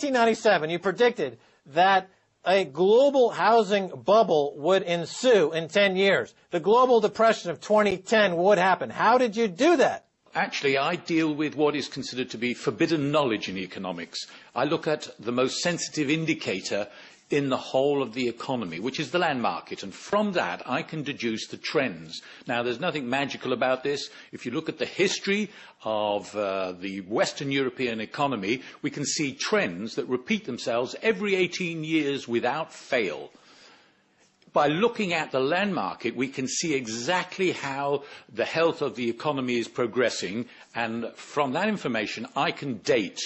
1997, you predicted that a global housing bubble would ensue in 10 years. The global depression of 2010 would happen. How did you do that? Actually, I deal with what is considered to be forbidden knowledge in economics. I look at the most sensitive indicator in the whole of the economy, which is the land market, and from that I can deduce the trends. Now, there's nothing magical about this. If you look at the history of the Western European economy, we can see trends that repeat themselves every 18 years without fail. By looking at the land market, we can see exactly how the health of the economy is progressing, and from that information I can date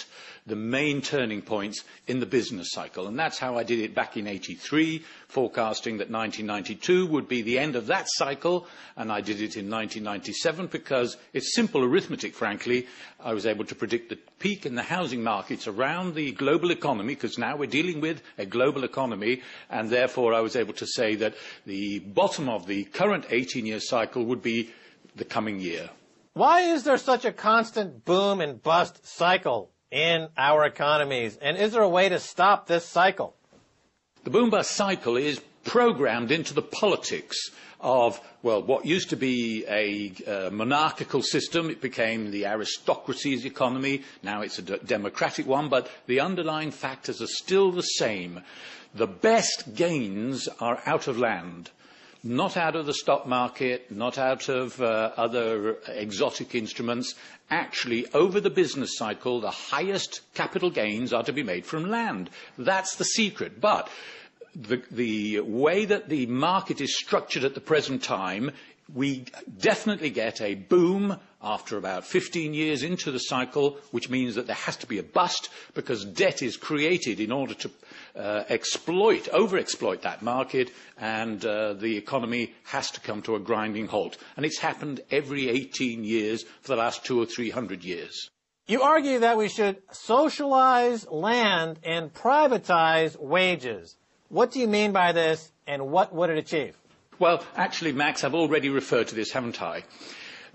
the main turning points in the business cycle. And that's how I did it back in '83, forecasting that 1992 would be the end of that cycle, and I did it in 1997 because it's simple arithmetic, frankly. I was able to predict the peak in the housing markets around the global economy, because now we're dealing with a global economy, and therefore I was able to say that the bottom of the current 18-year cycle would be the coming year. Why is there such a constant boom and bust cycle in our economies? And is there a way to stop this cycle? The boom-bust cycle is programmed into the politics of, well, what used to be a monarchical system. It became the aristocracy's economy. Now it's a democratic one, but the underlying factors are still the same. The best gains are out of land. Not out of the stock market, not out of other exotic instruments. Actually, over the business cycle, the highest capital gains are to be made from land. That's the secret. But the way that the market is structured at the present time, we definitely get a boom after about 15 years into the cycle, which means that there has to be a bust because debt is created in order to overexploit that market, and the economy has to come to a grinding halt. And it's happened every 18 years for the last 200 or 300 years. You argue that we should socialize land and privatize wages. What do you mean by this, and what would it achieve? Well, actually, Max, I've already referred to this, haven't I?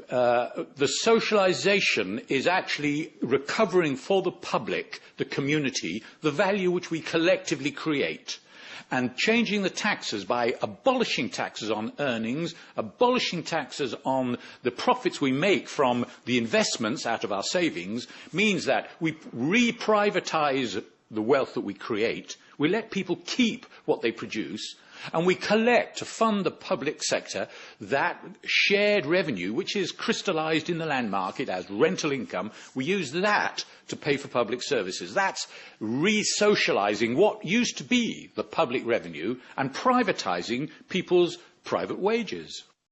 The socialization is actually recovering for the public, the community, the value which we collectively create, and changing the taxes by abolishing taxes on earnings, abolishing taxes on the profits we make from the investments out of our savings, means that we re-privatize the wealth that we create, we let people keep what they produce, and we collect to fund the public sector that shared revenue, which is crystallized in the land market as rental income. We use that to pay for public services. That's re-socializing what used to be the public revenue and privatizing people's private wages.